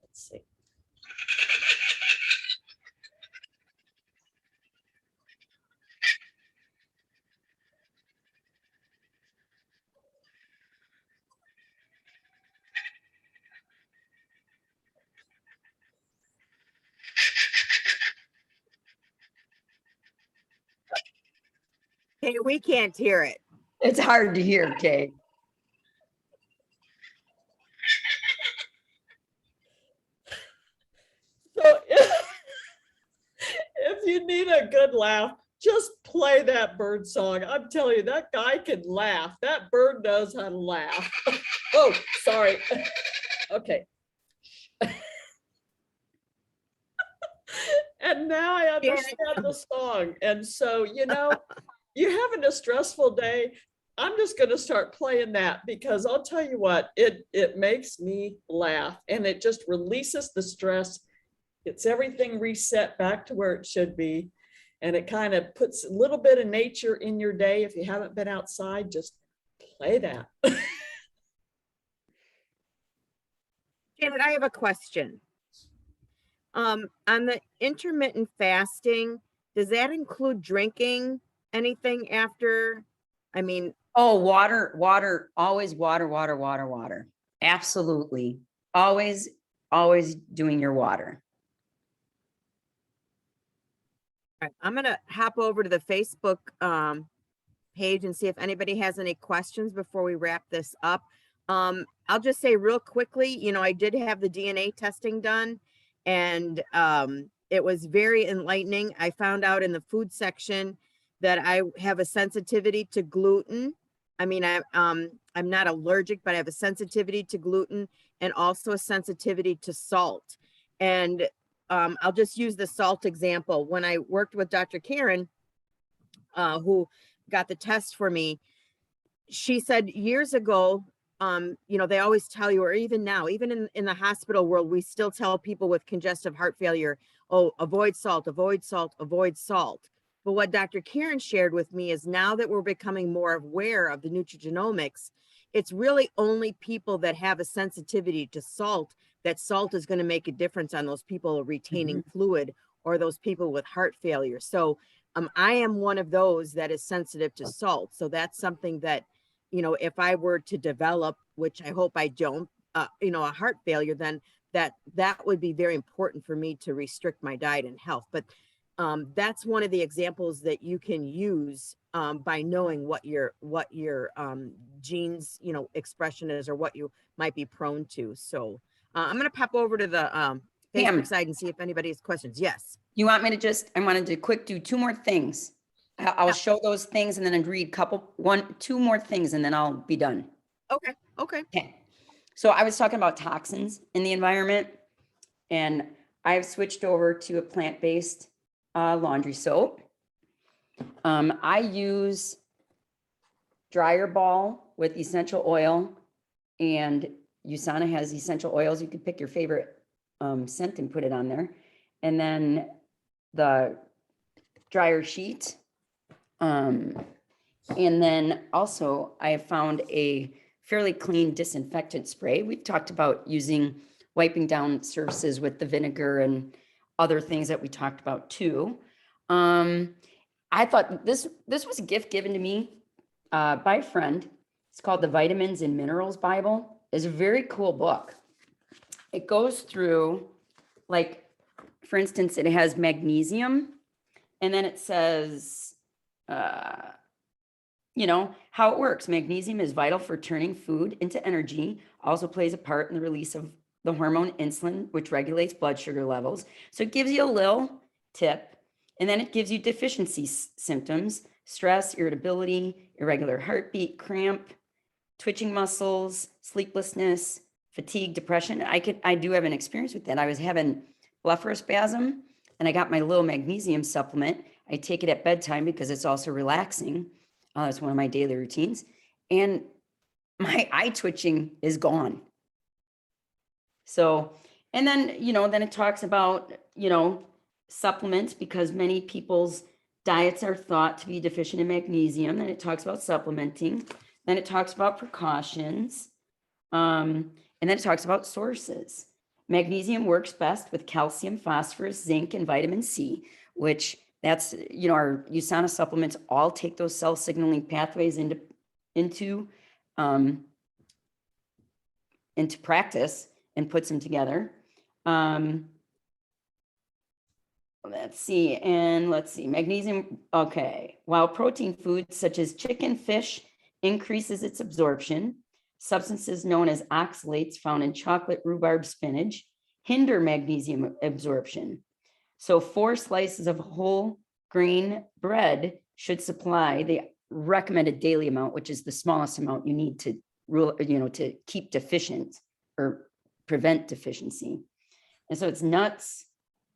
Let's see. Hey, we can't hear it. It's hard to hear, Kay. So if you need a good laugh, just play that bird song. I'm telling you, that guy can laugh. That bird knows how to laugh. Oh, sorry. Okay. And now I understand the song. And so, you're having a stressful day. I'm just going to start playing that, because I'll tell you what, it makes me laugh, and it just releases the stress. It's everything reset back to where it should be. And it kind of puts a little bit of nature in your day. If you haven't been outside, just play that. Janet, I have a question. On the intermittent fasting, does that include drinking anything after? I mean, Oh, water, always water. Absolutely. Always doing your water. I'm going to hop over to the Facebook page and see if anybody has any questions before we wrap this up. I'll just say real quickly, I did have the DNA testing done, and it was very enlightening. I found out in the food section that I have a sensitivity to gluten. I mean, I'm not allergic, but I have a sensitivity to gluten and also a sensitivity to salt. And I'll just use the salt example. When I worked with Dr. Karen, who got the test for me, she said years ago, they always tell you, or even now, even in the hospital world, we still tell people with congestive heart failure, oh, avoid salt, avoid salt, avoid salt. But what Dr. Karen shared with me is, now that we're becoming more aware of the nutrigenomics, it's really only people that have a sensitivity to salt, that salt is going to make a difference on those people retaining fluid, or those people with heart failure. So I am one of those that is sensitive to salt. So that's something that, if I were to develop, which I hope I don't, a heart failure, then that would be very important for me to restrict my diet and health. But that's one of the examples that you can use by knowing what your genes, expression is, or what you might be prone to. So I'm going to pop over to the Facebook Pam, side and see if anybody has questions. Yes. you want me to I wanted to quick do two more things. I'll show those things and then I'd read two more things, and then I'll be done. Okay. Okay. So I was talking about toxins in the environment, and I've switched over to a plant-based laundry soap. I use dryer ball with essential oil, and USANA has essential oils. You can pick your favorite scent and put it on there. And then the dryer sheet. And then also I have found a fairly clean disinfectant spray. We've talked about wiping down surfaces with the vinegar and other things that we talked about too. I thought this was a gift given to me by a friend. It's called the Vitamins and Minerals Bible. It's a very cool book. It goes through, like, for instance, it has magnesium, and then it says, you know, how it works. Magnesium is vital for turning food into energy, also plays a part in the release of the hormone insulin, which regulates blood sugar levels. So it gives you a little tip, and then it gives you deficiency symptoms: stress, irritability, irregular heartbeat, cramp, twitching muscles, sleeplessness, fatigue, depression. I do have an experience with that. I was having blepharospasm, and I got my little magnesium supplement. I take it at bedtime because it's also relaxing. It's one of my daily routines. And my eye twitching is gone. So, and then, you know, then it talks about, you know, supplements, because many people's diets are thought to be deficient in magnesium. Then it talks about supplementing. Then it talks about precautions. And then it talks about sources. Magnesium works best with calcium, phosphorus, zinc, and vitamin C, which that's, you know, our USANA supplements all take those cell signaling pathways into practice and puts them together. Let's see, magnesium, okay. While protein foods such as chicken, fish increases its absorption, substances known as oxalates found in chocolate, rhubarb, spinach hinder magnesium absorption. So 4 slices of whole grain bread should supply the recommended daily amount, which is the smallest amount you need to to keep deficient or prevent deficiency. And so it's nuts,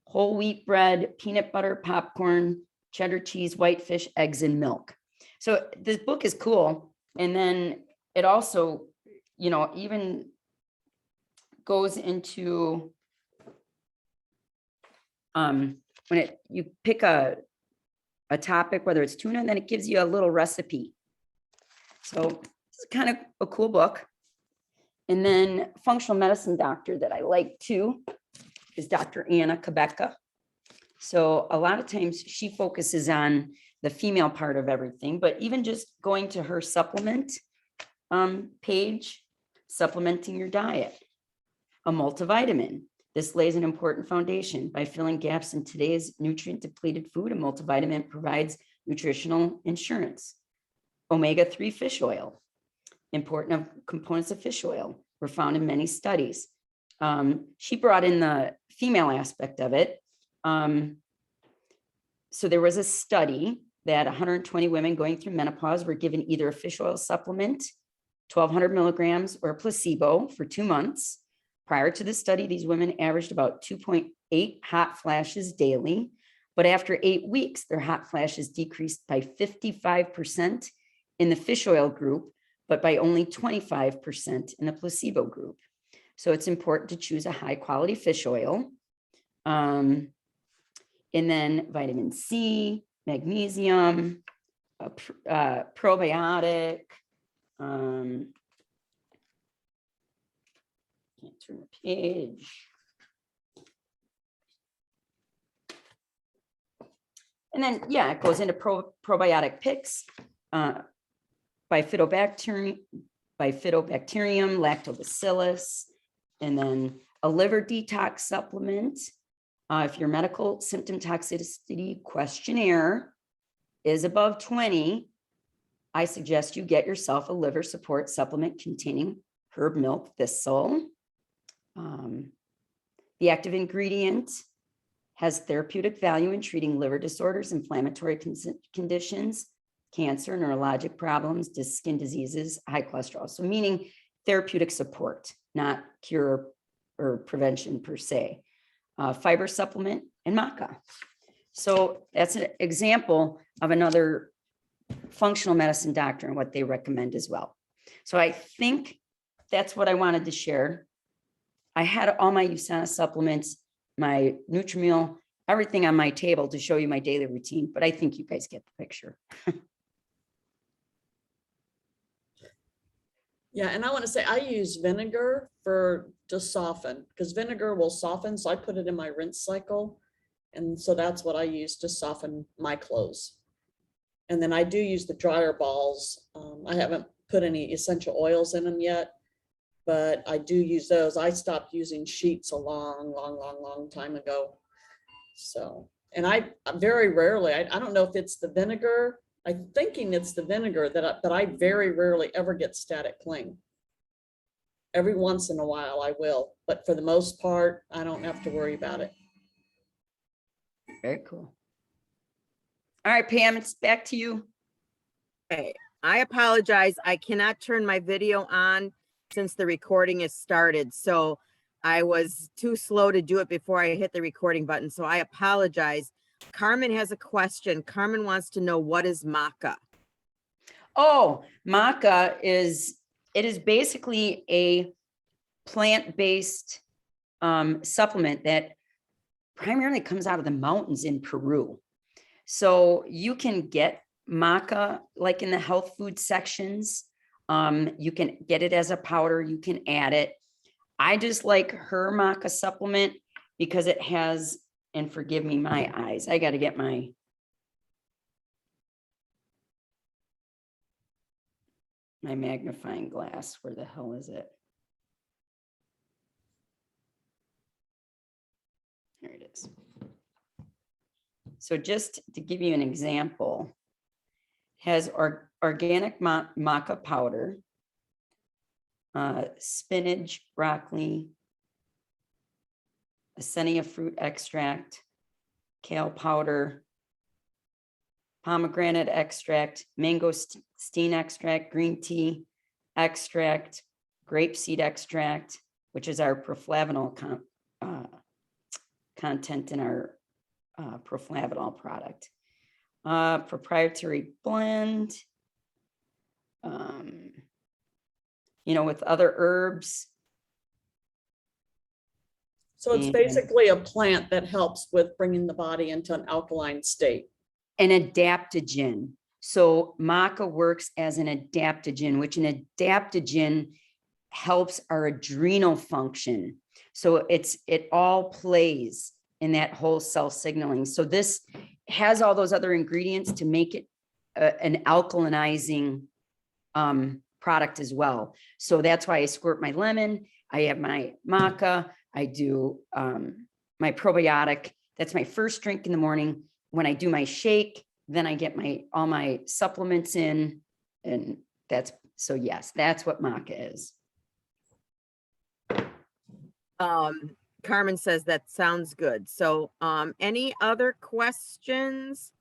whole wheat bread, peanut butter, popcorn, cheddar cheese, white fish, eggs, and milk. So this book is cool. And then it also, you know, even goes into when you pick a topic, whether it's tuna, and then it gives you a little recipe. So it's kind of a cool book. And then functional medicine doctor that I like too is Dr. Anna Kabecka. So a lot of times she focuses on the female part of everything, but even just going to her supplement page, supplementing your diet, a multivitamin. This lays an important foundation. By filling gaps in today's nutrient-depleted food, a multivitamin provides nutritional insurance. Omega-3 fish oil. Important components of fish oil were found in many studies. She brought in the female aspect of it. So there was a study that 120 women going through menopause were given either a fish oil supplement, 1,200 milligrams, or a placebo for 2 months. Prior to the study, these women averaged about 2.8 hot flashes daily, but after 8 weeks, their hot flashes decreased by 55% in the fish oil group, but by only 25% in the placebo group. So it's important to choose a high quality fish oil. And then vitamin C, magnesium, probiotic. Can't turn the page. And then, yeah, it goes into probiotic picks, bifidobacterium, lactobacillus, and then a liver detox supplement. If your medical symptom toxicity questionnaire is above 20, I suggest you get yourself a liver support supplement containing herb milk thistle. The active ingredient has therapeutic value in treating liver disorders, inflammatory conditions, cancer, neurologic problems, skin diseases, high cholesterol. So meaning therapeutic support, not cure or prevention per se. Fiber supplement and maca. So that's an example of another functional medicine doctor and what they recommend as well. So I think that's what I wanted to share. I had all my USANA supplements, my Nutrimeal, everything on my table to show you my daily routine, but I think you guys get the picture. Yeah, and I want to say I use vinegar to soften, because vinegar will soften. So I put it in my rinse cycle. And so that's what I use to soften my clothes. And then I do use the dryer balls. I haven't put any essential oils in them yet, but I do use those. I stopped using sheets a long time ago. So, and I very rarely, I don't know if it's the vinegar. I'm thinking it's the vinegar that I very rarely ever get static cling. Every once in a while I will, but for the most part, I don't have to worry about it. Very cool. All right, Pam, it's back to you. Okay, I apologize. I cannot turn my video on since the recording is started. So I was too slow to do it before I hit the recording button. So I apologize. Carmen has a question. Carmen wants to know, what is maca? Oh, maca is basically a plant-based supplement that primarily comes out of the mountains in Peru. So you can get maca like in the health food sections. You can get it as a powder, you can add it. I just like her maca supplement because it has, and forgive me, my eyes, I got to get my magnifying glass. Where the hell is it? There it is. So just to give you an example, has organic maca powder, spinach, broccoli, Ascenia fruit extract, kale powder, pomegranate extract, mangosteen extract, green tea extract, grapeseed extract, which is our proflavanol content in our proflavanol product. Proprietary blend, with other herbs. So it's basically a plant that helps with bringing the body into an alkaline state. An adaptogen. So maca works as an adaptogen, which an adaptogen helps our adrenal function. So it all plays in that whole cell signaling. So this has all those other ingredients to make it an alkalinizing product as well. So that's why I squirt my lemon. I have my maca. I do my probiotic. That's my first drink in the morning. When I do my shake, then I get all my supplements in, and yes, that's what maca is. Carmen says that sounds good. So any other questions?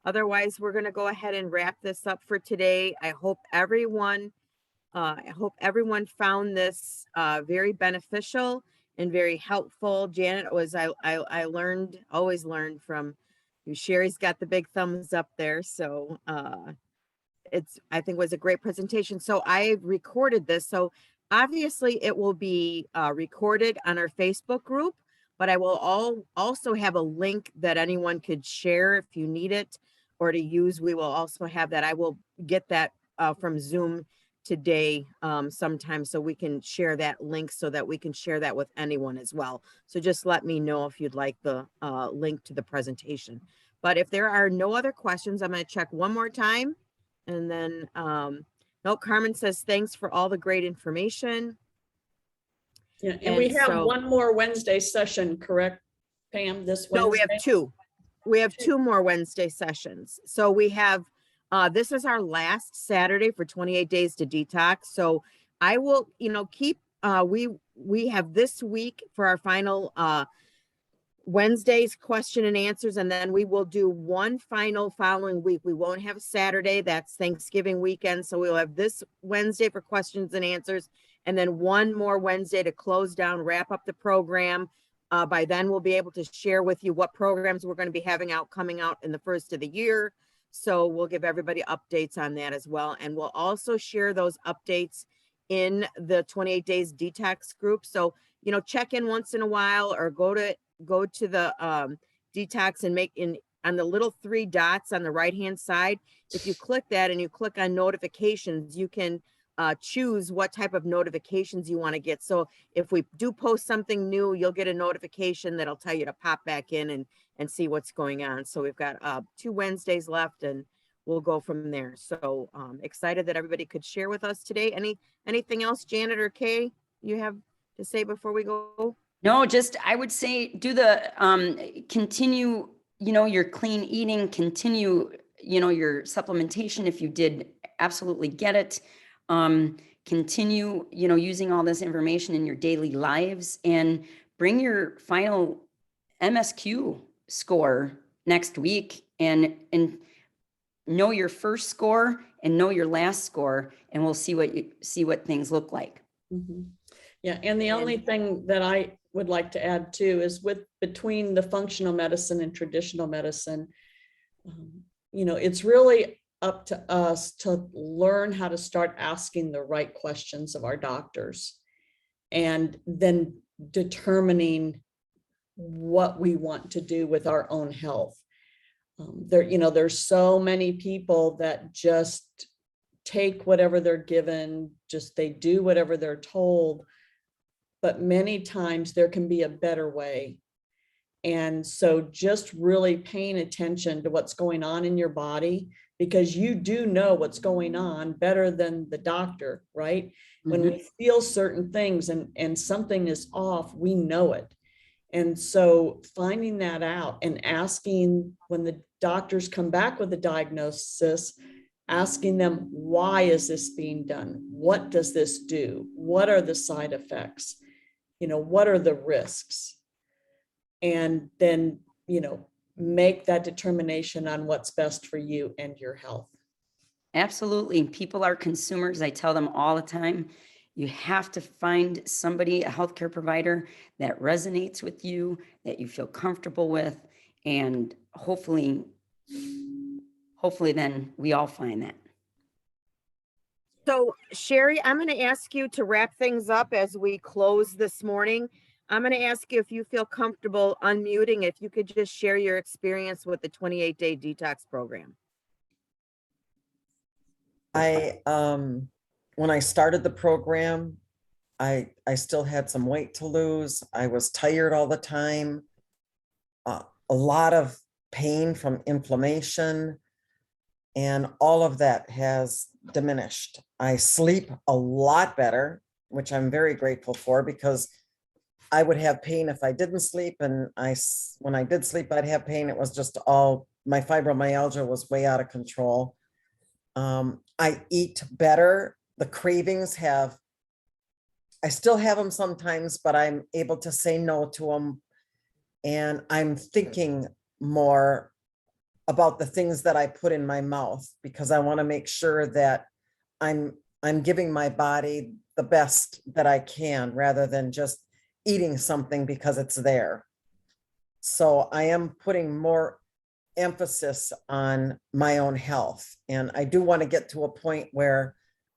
Otherwise, we're going to go ahead and wrap this up for today. I hope everyone found this very beneficial and very helpful. Janet, I always learned from you. Sherry's got the big thumbs up there. So I think it was a great presentation. So I recorded this. So obviously it will be recorded on our Facebook group, but I will also have a link that anyone could share if you need it or to use. We will also have that. I will get that from Zoom today sometime, so we can share that link so that we can share that with anyone as well. So just let me know if you'd like the link to the presentation. But if there are no other questions, I'm going to check one more time. And then, no, Carmen says, thanks for all the great information. Yeah, and we have one more Wednesday session, correct, Pam, this Wednesday? No, we have two. We have two more Wednesday sessions. So we have, this is our last Saturday for 28 days to detox. So I will, keep, we have this week for our final Wednesday's question and answers, and then we will do one final following week. We won't have Saturday, that's Thanksgiving weekend. So we'll have this Wednesday for questions and answers, and then one more Wednesday to close down, wrap up the program By then, we'll be able to share with you what programs we're going to be having coming out in the first of the year. So we'll give everybody updates on that as well. And we'll also share those updates in the 28 days detox group. So, check in once in a while, or go to the detox and on the little 3 dots on the right-hand side. If you click that and you click on notifications, you can choose what type of notifications you want to get. So if we do post something new, you'll get a notification that'll tell you to pop back in and see what's going on. So we've got 2 Wednesdays left, and we'll go from there. So excited that everybody could share with us today. Anything else, Janet or Kay, you have to say before we go? No, just, I would say, do the, continue, your clean eating, continue, your supplementation if you did absolutely get it. Continue, using all this information in your daily lives, and bring your final MSQ score next week, and know your first score and know your last score, and we'll see what things look like. Mm-hmm. Yeah. And the only thing that I would like to add too is between the functional medicine and traditional medicine, it's really up to us to learn how to start asking the right questions of our doctors, and then determining what we want to do with our own health. There's so many people that just take whatever they're given, they do whatever they're told, but many times there can be a better way. And so just really paying attention to what's going on in your body, because you do know what's going on better than the doctor, right? Mm-hmm. When we feel certain things and something is off, we know it. And so finding that out and asking, when the doctors come back with a diagnosis, asking them, why is this being done? What does this do? What are the side effects? What are the risks? And then, make that determination on what's best for you and your health. Absolutely. People are consumers. I tell them all the time, you have to find somebody, a healthcare provider, that resonates with you, that you feel comfortable with, and hopefully then we all find that. So Sherry, I'm going to ask you to wrap things up as we close this morning. I'm going to ask you if you feel comfortable unmuting, if you could just share your experience with the 28-day detox program. When I started the program, I still had some weight to lose. I was tired all the time, a lot of pain from inflammation, and all of that has diminished. I sleep a lot better, which I'm very grateful for, because I would have pain if I didn't sleep, and when I did sleep, I'd have pain. It was just all, my fibromyalgia was way out of control. I eat better. The cravings I still have them sometimes, but I'm able to say no to them. And I'm thinking more about the things that I put in my mouth, because I want to make sure that I'm giving my body the best that I can, rather than just eating something because it's there. So I am putting more emphasis on my own health. And I do want to get to a point where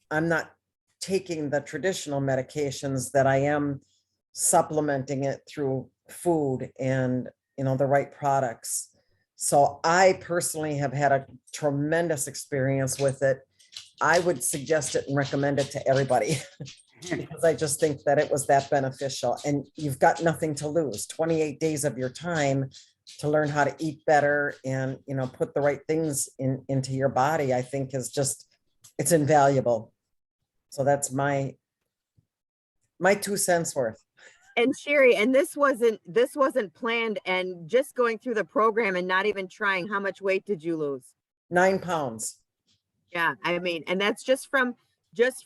I'm not taking the traditional medications, that I am supplementing it through food and, the right products. So I personally have had a tremendous experience with it. I would suggest it and recommend it to everybody because I just think that it was that beneficial, and you've got nothing to lose. 28 days of your time to learn how to eat better and, put the right things into your body, I think is just, it's invaluable. So that's my 2 cents worth. And Sherry, and this wasn't planned, and just going through the program and not even trying, how much weight did you lose? 9 pounds. Yeah. And that's just from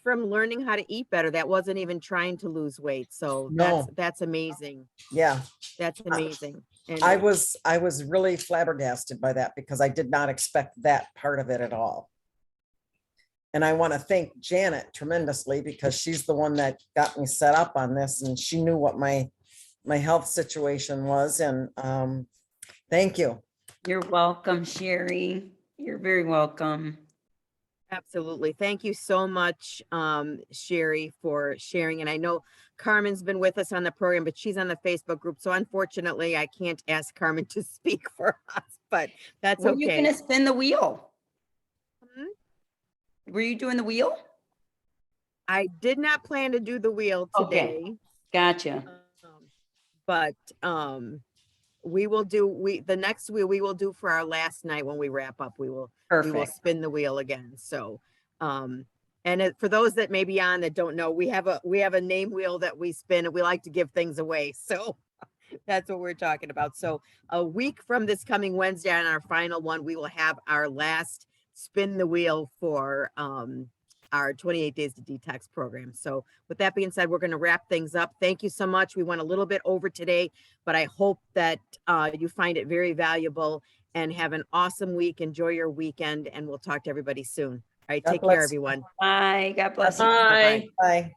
learning how to eat better. That wasn't even trying to lose weight. So No. that's amazing. Yeah. That's amazing. And I was really flabbergasted by that, because I did not expect that part of it at all. And I want to thank Janet tremendously, because she's the one that got me set up on this, and she knew what my my health situation was, and thank you. You're welcome, Sherry. You're very welcome. Absolutely. Thank you so much, Sherry, for sharing. And I know Carmen's been with us on the program, but she's on the Facebook group. So unfortunately, I can't ask Carmen to speak for us, but that's Were you okay. gonna spin the wheel? Mhm. Were you doing the wheel? I did not plan to do the wheel Okay. today, Gotcha. but we will do the next wheel we will do for our last night when we wrap up. We will Perfect. spin the wheel again. So for those that may be on that don't know, we have a name wheel that we spin, and we like to give things away. So that's what we're talking about. So a week from this coming Wednesday on our final one, we will have our last spin the wheel for our 28 days to detox program. So with that being said, we're going to wrap things up. Thank you so much. We went a little bit over today, but I hope that you find it very valuable and have an awesome week. Enjoy your weekend, and we'll talk to everybody soon. All right. God Take care, bless. everyone. Bye. God bless you. Bye. Bye.